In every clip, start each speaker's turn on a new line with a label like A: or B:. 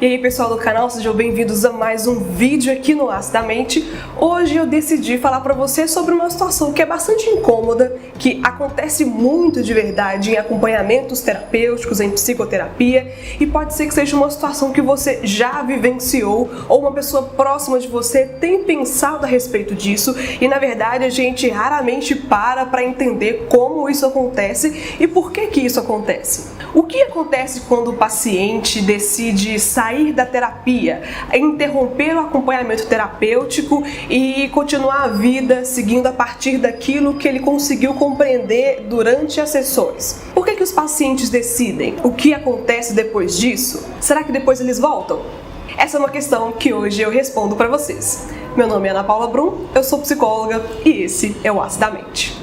A: E aí pessoal do canal, sejam bem-vindos a mais um vídeo aqui no Acidamente. Hoje eu decidi falar pra você sobre uma situação que é bastante incômoda, que acontece muito de verdade em acompanhamentos terapêuticos, em psicoterapia, e pode ser que seja uma situação que você já vivenciou ou uma pessoa próxima de você tem pensado a respeito disso, e na verdade a gente raramente para entender como isso acontece e por que isso acontece. O que acontece quando o paciente decide sair da terapia, interromper o acompanhamento terapêutico e continuar a vida seguindo a partir daquilo que ele conseguiu compreender durante as sessões? Por que os pacientes decidem? O que acontece depois disso? Será que depois eles voltam? Essa é uma questão que hoje eu respondo para vocês. Meu nome é Ana Paula Brum, eu sou psicóloga e esse é o Acidamente.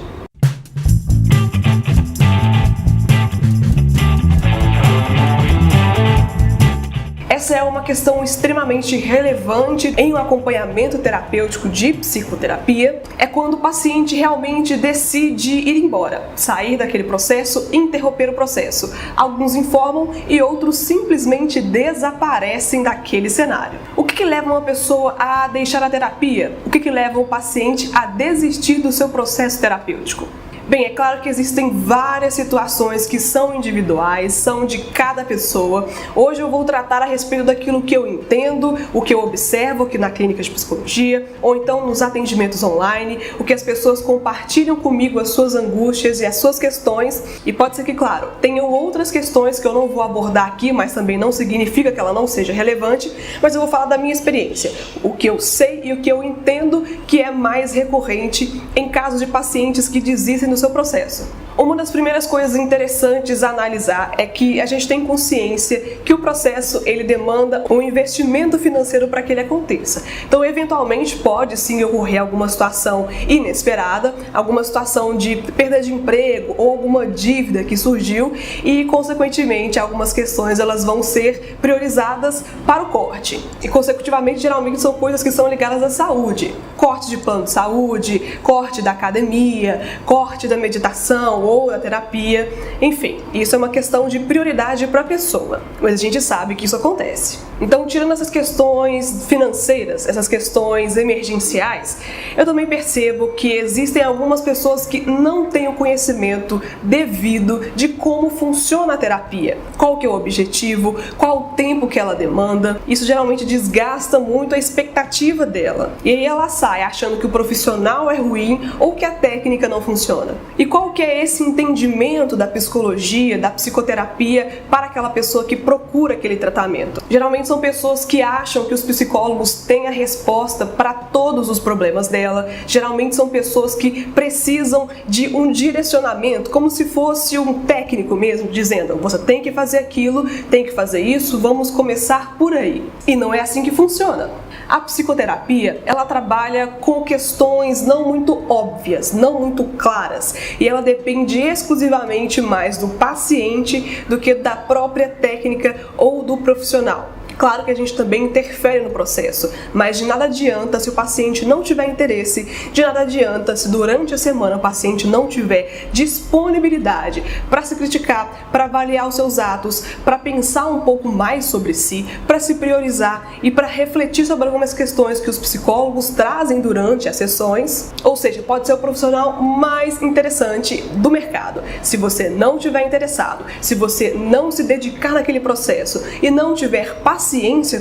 A: Essa é uma questão extremamente relevante em um acompanhamento terapêutico de psicoterapia, é quando o paciente realmente decide ir embora, sair daquele processo, interromper o processo. Alguns informam e outros simplesmente desaparecem daquele cenário. O que leva uma pessoa a deixar a terapia? O que leva o paciente a desistir do seu processo terapêutico? Bem, é claro que existem várias situações que são individuais, são de cada pessoa. Hoje eu vou tratar a respeito daquilo que eu entendo, o que eu observo aqui na clínica de psicologia, ou então nos atendimentos online, o que as pessoas compartilham comigo, as suas angústias e as suas questões. E pode ser que, claro, tenham outras questões que eu não vou abordar aqui, mas também não significa que ela não seja relevante, mas eu vou falar da minha experiência, o que eu sei e o que eu entendo que é mais recorrente em casos de pacientes que desistem do seu processo. Uma das primeiras coisas interessantes a analisar é que a gente tem consciência que o processo ele demanda um investimento financeiro para que ele aconteça. Então, eventualmente pode sim ocorrer alguma situação inesperada, alguma situação de perda de emprego ou alguma dívida que surgiu e, consequentemente, algumas questões elas vão ser priorizadas para o corte. E, consecutivamente, geralmente são coisas que são ligadas à saúde. Corte de plano de saúde, corte da academia, corte da meditação ou da terapia, enfim, isso é uma questão de prioridade para a pessoa, mas a gente sabe que isso acontece. Então, tirando essas questões financeiras, essas questões emergenciais, eu também percebo que existem algumas pessoas que não têm o conhecimento devido de como funciona a terapia, qual que é o objetivo, qual o tempo que ela demanda. Isso geralmente desgasta muito a expectativa dela, e aí ela sai achando que o profissional é ruim ou que a técnica não funciona. E qual que é esse entendimento da psicologia, da psicoterapia para aquela pessoa que procura aquele tratamento? Geralmente são pessoas que acham que os psicólogos têm a resposta para todos os problemas dela. Geralmente são pessoas que precisam de um direcionamento, como se fosse um técnico mesmo, dizendo: você tem que fazer aquilo, tem que fazer isso, vamos começar por aí. E não é assim que funciona. A psicoterapia, ela trabalha com questões não muito óbvias, não muito claras, e ela depende exclusivamente mais do paciente do que da própria técnica ou do profissional. Claro que a gente também interfere no processo, mas de nada adianta se o paciente não tiver interesse, de nada adianta se durante a semana o paciente não tiver disponibilidade para se criticar, para avaliar os seus atos, para pensar um pouco mais sobre si, para se priorizar e para refletir sobre algumas questões que os psicólogos trazem durante as sessões. Ou seja, pode ser o profissional mais interessante do mercado. Se você não tiver interessado, se você não se dedicar naquele processo e não tiver paciência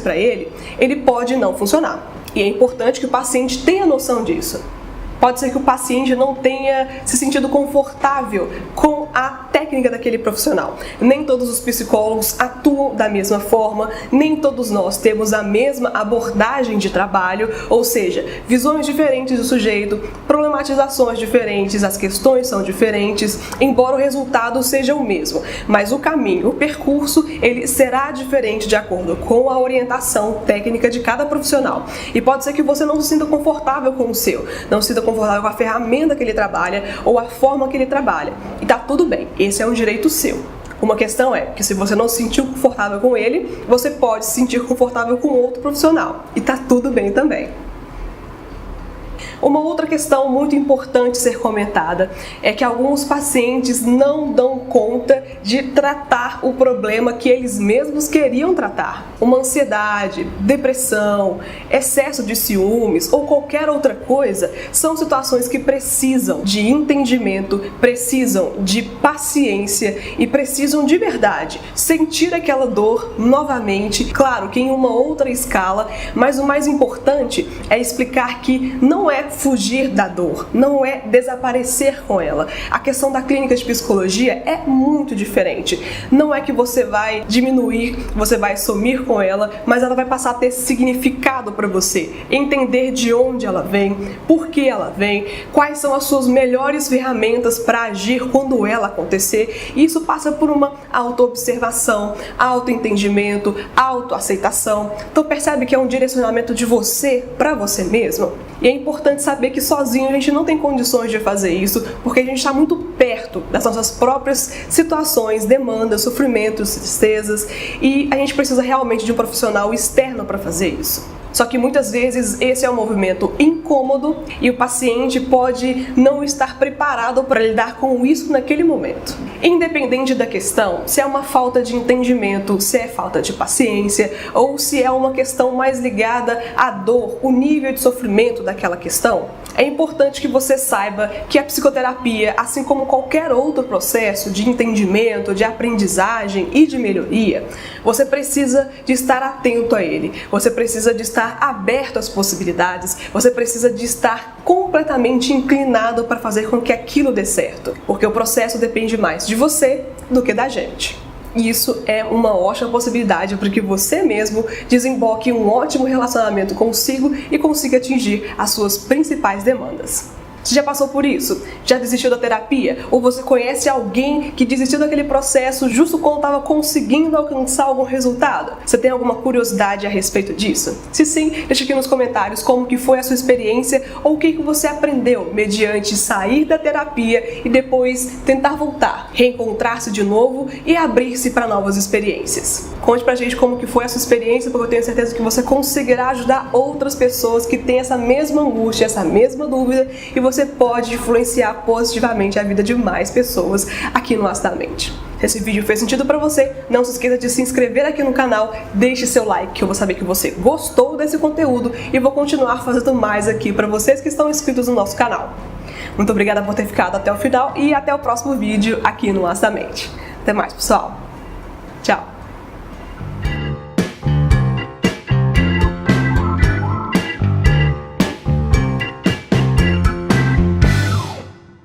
A: para ele pode não funcionar. E é importante que o paciente tenha noção disso. Pode ser que o paciente não tenha se sentido confortável com a técnica daquele profissional. Nem todos os psicólogos atuam da mesma forma, nem todos nós temos a mesma abordagem de trabalho, ou seja, visões diferentes do sujeito, problematizações diferentes, as questões são diferentes, embora o resultado seja o mesmo. Mas o caminho, o percurso, ele será diferente de acordo com a orientação técnica de cada profissional. E pode ser que você não se sinta confortável com o seu, não se sinta confortável com a ferramenta que ele trabalha ou a forma que ele trabalha. E tá tudo bem, esse é um direito seu. Uma questão é que se você não se sentiu confortável com ele, você pode se sentir confortável com outro profissional. E tá tudo bem também. Uma outra questão muito importante ser comentada é que alguns pacientes não dão conta de tratar o problema que eles mesmos queriam tratar. Uma ansiedade, depressão, excesso de ciúmes ou qualquer outra coisa são situações que precisam de entendimento, precisam de paciência e precisam de verdade sentir aquela dor novamente, claro que em uma outra escala, mas o mais importante é explicar que não é fugir da dor, não é desaparecer com ela. A questão da clínica de psicologia é muito diferente. Não é que você vai diminuir, você vai sumir com ela, mas ela vai passar a ter significado para você. Entender de onde ela vem, por que ela vem, quais são as suas melhores ferramentas para agir quando ela acontecer. E isso passa por uma autoobservação, autoentendimento, autoaceitação. Então percebe que é um direcionamento de você para você mesmo. E é importante saber que sozinho a gente não tem condições de fazer isso, porque a gente está muito perto das nossas próprias situações, demandas, sofrimentos, tristezas, e a gente precisa realmente de um profissional externo para fazer isso. Só que muitas vezes esse é um movimento incômodo e o paciente pode não estar preparado para lidar com isso naquele momento. Independente da questão, se é uma falta de entendimento, se é falta de paciência ou se é uma questão mais ligada à dor, o nível de sofrimento daquela questão, é importante que você saiba que a psicoterapia, assim como qualquer outro processo de entendimento, de aprendizagem e de melhoria, você precisa de estar atento a ele, você precisa de estar aberto às possibilidades, você precisa de estar completamente inclinado para fazer com que aquilo dê certo, porque o processo depende mais de você do que da gente. Isso é uma ótima possibilidade para que você mesmo desemboque um ótimo relacionamento consigo e consiga atingir as suas principais demandas. Você já passou por isso? Já desistiu da terapia? Ou você conhece alguém que desistiu daquele processo justo quando estava conseguindo alcançar algum resultado? Você tem alguma curiosidade a respeito disso? Se sim, deixa aqui nos comentários como que foi a sua experiência ou o que você aprendeu mediante sair da terapia e depois tentar voltar, reencontrar-se de novo e abrir-se para novas experiências. Conte pra gente como que foi a sua experiência, porque eu tenho certeza que você conseguirá ajudar outras pessoas que têm essa mesma angústia, essa mesma dúvida, e você pode influenciar positivamente a vida de mais pessoas aqui no Ácido da Mente. Se esse vídeo fez sentido para você, não se esqueça de se inscrever aqui no canal, deixe seu like, que eu vou saber que você gostou desse conteúdo e vou continuar fazendo mais aqui para vocês que estão inscritos no nosso canal. Muito obrigada por ter ficado até o final e até o próximo vídeo aqui no Ácido da Mente. Até mais, pessoal. Tchau.